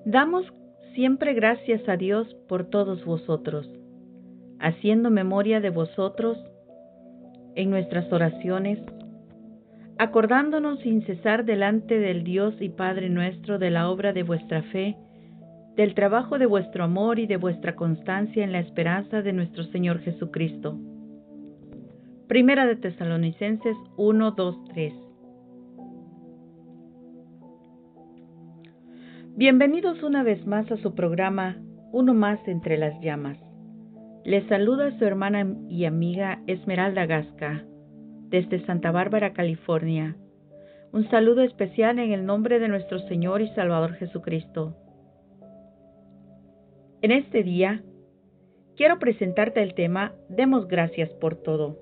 Damos siempre gracias a Dios por todos vosotros, haciendo memoria de vosotros en nuestras oraciones, acordándonos sin cesar delante del Dios y Padre nuestro de la obra de vuestra fe, del trabajo de vuestro amor y de vuestra constancia en la esperanza de nuestro Señor Jesucristo. Primera de Tesalonicenses 1, 2, 3. Bienvenidos una vez más a su programa Uno más entre las llamas. Les saluda su hermana y amiga Esmeralda Gasca, desde Santa Bárbara, California. Un saludo especial en el nombre de nuestro Señor y Salvador Jesucristo. En este día, quiero presentarte el tema Demos gracias por todo.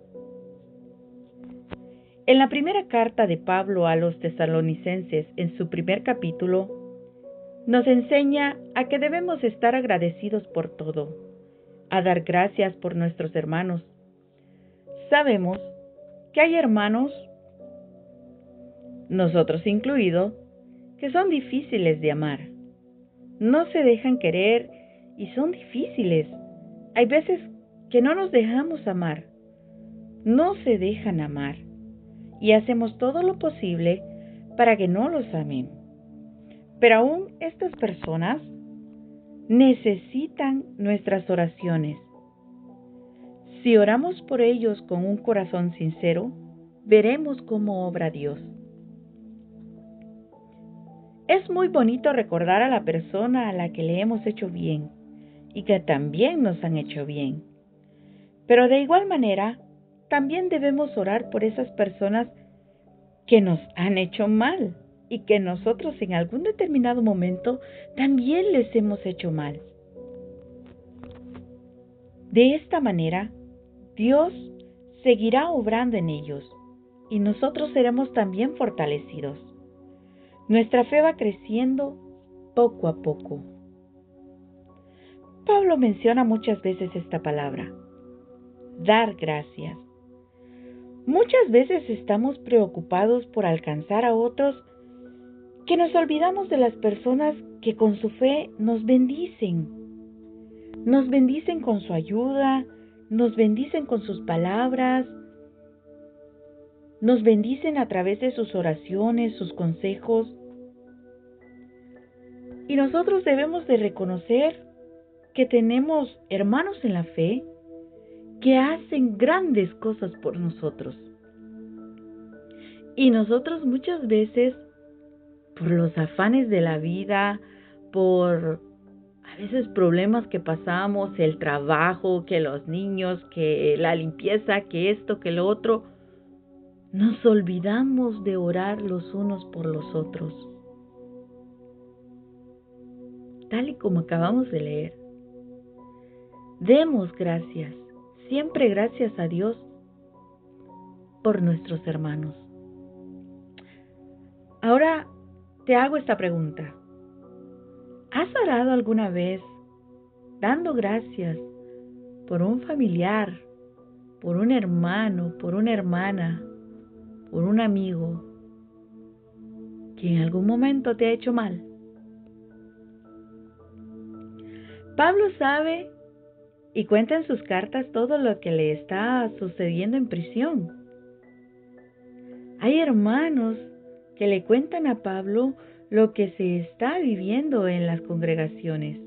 En la primera carta de Pablo a los tesalonicenses, en su primer capítulo, nos enseña a que debemos estar agradecidos por todo, a dar gracias por nuestros hermanos. Sabemos que hay hermanos, nosotros incluidos, que son difíciles de amar. No se dejan querer y son difíciles. Hay veces que no nos dejamos amar, no se dejan amar y hacemos todo lo posible para que no los amen. Pero aún estas personas necesitan nuestras oraciones. Si oramos por ellos con un corazón sincero, veremos cómo obra Dios. Es muy bonito recordar a la persona a la que le hemos hecho bien y que también nos han hecho bien. Pero de igual manera, también debemos orar por esas personas que nos han hecho mal y que nosotros en algún determinado momento también les hemos hecho mal. De esta manera, Dios seguirá obrando en ellos y nosotros seremos también fortalecidos. Nuestra fe va creciendo poco a poco. Pablo menciona muchas veces esta palabra, dar gracias. Muchas veces estamos preocupados por alcanzar a otros que nos olvidamos de las personas que con su fe nos bendicen. Nos bendicen con su ayuda, nos bendicen con sus palabras, nos bendicen a través de sus oraciones, sus consejos. Y nosotros debemos de reconocer que tenemos hermanos en la fe que hacen grandes cosas por nosotros. Y nosotros muchas veces, por los afanes de la vida, por a veces problemas que pasamos, el trabajo, que los niños, que la limpieza, que esto, que lo otro, nos olvidamos de orar los unos por los otros. Tal y como acabamos de leer. Demos gracias, siempre gracias a Dios por nuestros hermanos. Ahora te hago esta pregunta. ¿Has orado alguna vez dando gracias por un familiar, por un hermano, por una hermana, por un amigo que en algún momento te ha hecho mal? Pablo sabe y cuenta en sus cartas todo lo que le está sucediendo en prisión. Hay hermanos que le cuentan a Pablo lo que se está viviendo en las congregaciones.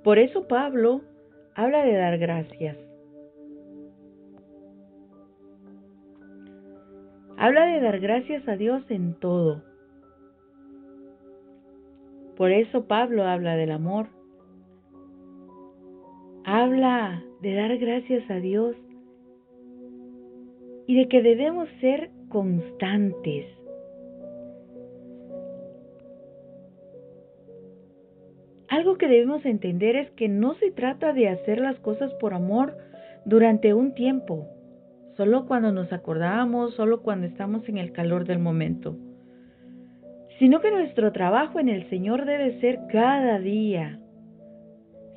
Por eso Pablo habla de dar gracias. Habla de dar gracias a Dios en todo. Por eso Pablo habla del amor. Habla de dar gracias a Dios y de que debemos ser constantes. Algo que debemos entender es que no se trata de hacer las cosas por amor durante un tiempo, solo cuando nos acordamos, solo cuando estamos en el calor del momento, sino que nuestro trabajo en el Señor debe ser cada día,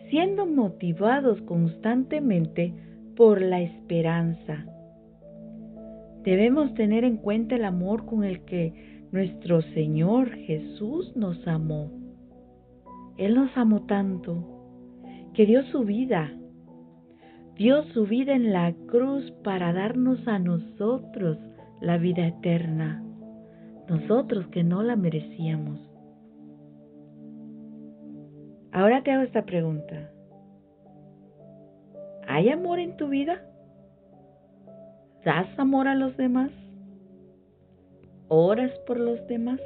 siendo motivados constantemente por la esperanza. Debemos tener en cuenta el amor con el que Nuestro Señor Jesús nos amó. Él nos amó tanto que dio su vida en la cruz para darnos a nosotros la vida eterna, nosotros que no la merecíamos. Ahora te hago esta pregunta: ¿hay amor en tu vida? ¿Das amor a los demás? ¿Oras por los demás?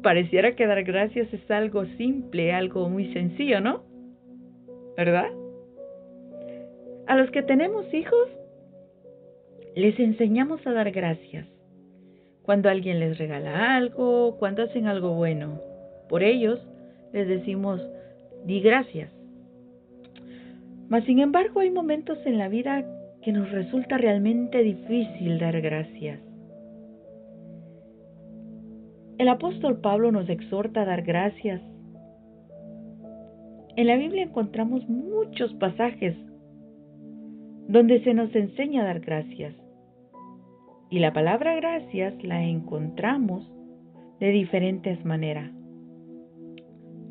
Pareciera que dar gracias es algo simple, algo muy sencillo, ¿no? ¿Verdad? A los que tenemos hijos, les enseñamos a dar gracias. Cuando alguien les regala algo, cuando hacen algo bueno por ellos, les decimos, di gracias. Mas, sin embargo, hay momentos en la vida que nos resulta realmente difícil dar gracias. El apóstol Pablo nos exhorta a dar gracias. En la Biblia encontramos muchos pasajes donde se nos enseña a dar gracias. Y la palabra gracias la encontramos de diferentes maneras.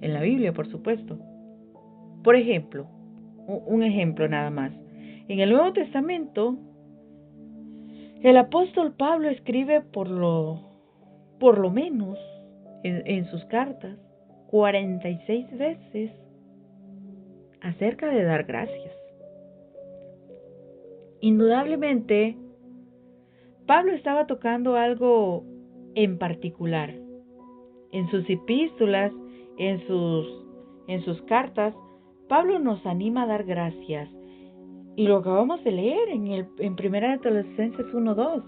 En la Biblia, por supuesto. Por ejemplo, un ejemplo nada más. En el Nuevo Testamento, el apóstol Pablo escribe por lo menos en sus cartas 46 veces acerca de dar gracias. Indudablemente, Pablo estaba tocando algo en particular. En sus epístolas, en sus cartas, Pablo nos anima a dar gracias. Y lo acabamos de leer en 1 Tesalonicenses 1:2.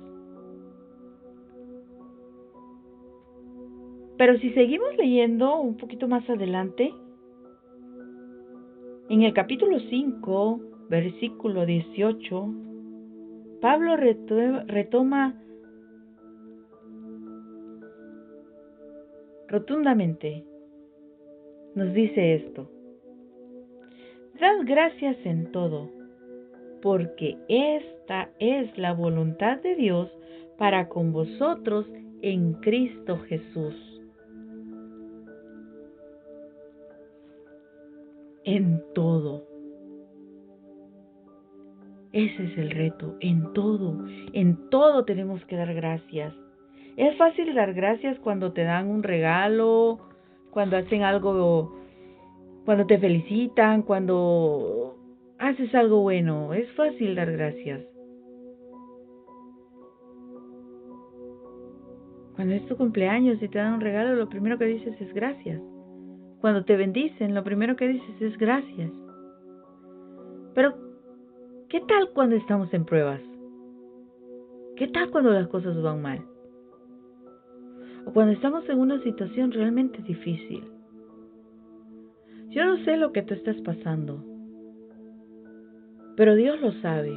Pero si seguimos leyendo un poquito más adelante, en el capítulo 5, versículo 18, Pablo retoma rotundamente. Nos dice esto: dad gracias en todo, porque esta es la voluntad de Dios para con vosotros en Cristo Jesús. En todo. Ese es el reto, en todo tenemos que dar gracias. Es fácil dar gracias cuando te dan un regalo, cuando hacen algo, cuando te felicitan, cuando haces algo bueno. Es fácil dar gracias. Cuando es tu cumpleaños y te dan un regalo, lo primero que dices es gracias. Cuando te bendicen, lo primero que dices es gracias. Pero, ¿qué tal cuando estamos en pruebas? ¿Qué tal cuando las cosas van mal? O cuando estamos en una situación realmente difícil. Yo no sé lo que tú estás pasando, pero Dios lo sabe.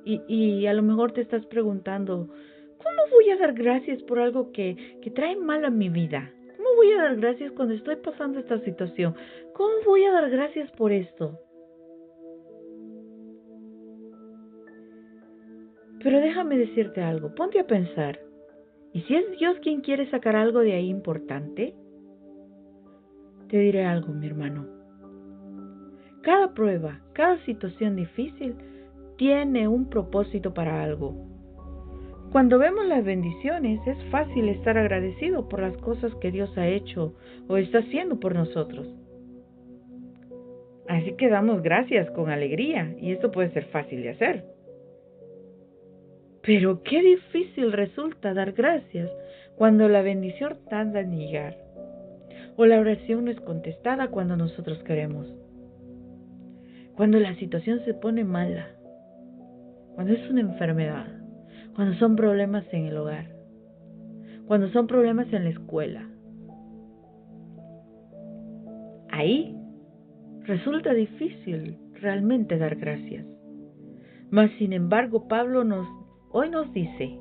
Y a lo mejor te estás preguntando, ¿cómo voy a dar gracias por algo que trae mal a mi vida? ¿Cómo voy a dar gracias cuando estoy pasando esta situación? ¿Cómo voy a dar gracias por esto? Pero déjame decirte algo, ponte a pensar. ¿Y si es Dios quien quiere sacar algo de ahí importante? Te diré algo, mi hermano. Cada prueba, cada situación difícil tiene un propósito para algo. Cuando vemos las bendiciones, es fácil estar agradecido por las cosas que Dios ha hecho o está haciendo por nosotros. Así que damos gracias con alegría y eso puede ser fácil de hacer. Pero qué difícil resulta dar gracias cuando la bendición tarda en llegar o la oración no es contestada cuando nosotros queremos. Cuando la situación se pone mala, cuando es una enfermedad, cuando son problemas en el hogar, cuando son problemas en la escuela. Ahí resulta difícil realmente dar gracias. Mas, sin embargo, Pablo hoy nos dice,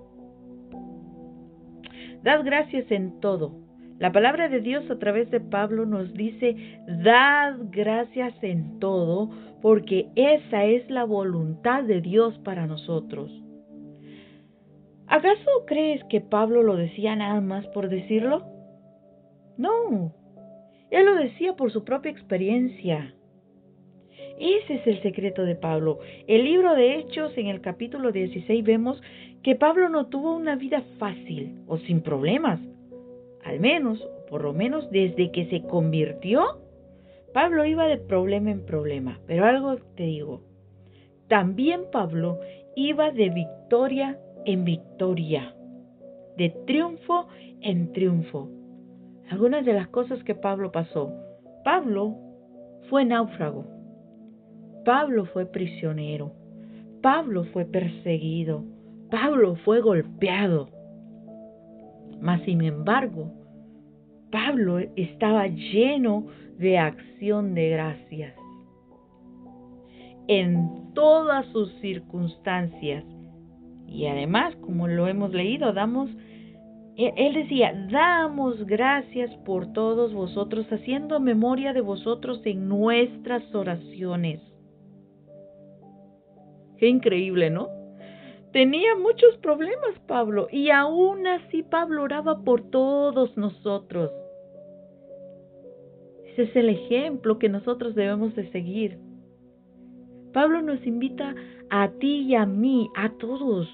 dad gracias en todo. La palabra de Dios a través de Pablo nos dice, dad gracias en todo, porque esa es la voluntad de Dios para nosotros. ¿Acaso crees que Pablo lo decía nada más por decirlo? No, él lo decía por su propia experiencia. Ese es el secreto de Pablo. El libro de Hechos, en el capítulo 16, vemos que Pablo no tuvo una vida fácil o sin problemas. Al menos, o por lo menos desde que se convirtió, Pablo iba de problema en problema. Pero algo te digo, también Pablo iba de victoria en victoria, de triunfo en triunfo. Algunas de las cosas que Pablo pasó. Pablo fue náufrago. Pablo fue prisionero. Pablo fue perseguido. Pablo fue golpeado. Mas sin embargo, Pablo estaba lleno de acción de gracias. En todas sus circunstancias. Y además, como lo hemos leído, él decía, damos gracias por todos vosotros, haciendo memoria de vosotros en nuestras oraciones. Qué increíble, ¿no? Tenía muchos problemas Pablo, y aún así Pablo oraba por todos nosotros. Ese es el ejemplo que nosotros debemos de seguir. Pablo nos invita a ti y a mí, a todos,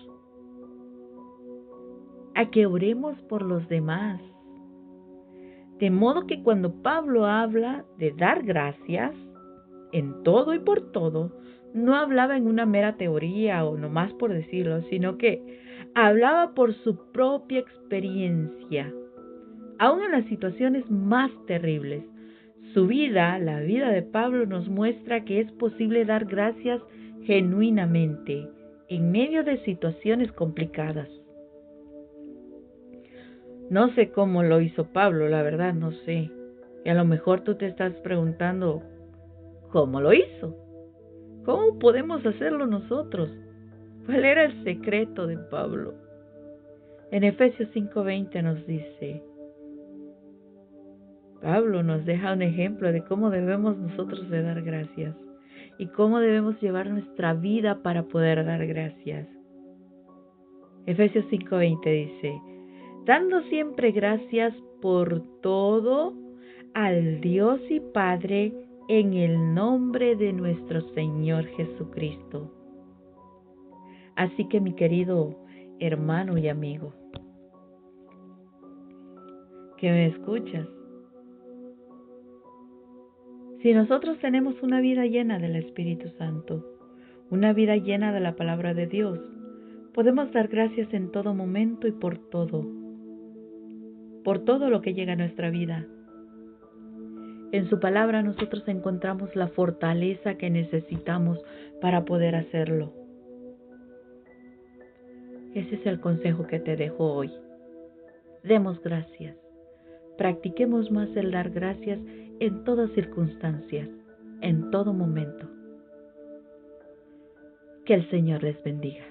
a que oremos por los demás. De modo que cuando Pablo habla de dar gracias en todo y por todo, no hablaba en una mera teoría o nomás por decirlo, sino que hablaba por su propia experiencia. Aún en las situaciones más terribles, su vida, la vida de Pablo, nos muestra que es posible dar gracias genuinamente en medio de situaciones complicadas. No sé cómo lo hizo Pablo, la verdad no sé. Y a lo mejor tú te estás preguntando, ¿cómo lo hizo? ¿Cómo podemos hacerlo nosotros? ¿Cuál era el secreto de Pablo? En Efesios 5:20 nos dice, Pablo nos deja un ejemplo de cómo debemos nosotros de dar gracias y cómo debemos llevar nuestra vida para poder dar gracias. Efesios 5:20 dice, dando siempre gracias por todo al Dios y Padre en el nombre de nuestro Señor Jesucristo. Así que mi querido hermano y amigo, que me escuchas, si nosotros tenemos una vida llena del Espíritu Santo, una vida llena de la palabra de Dios, podemos dar gracias en todo momento y por todo lo que llega a nuestra vida. En su palabra nosotros encontramos la fortaleza que necesitamos para poder hacerlo. Ese es el consejo que te dejo hoy. Demos gracias. Practiquemos más el dar gracias en todas circunstancias, en todo momento. Que el Señor les bendiga.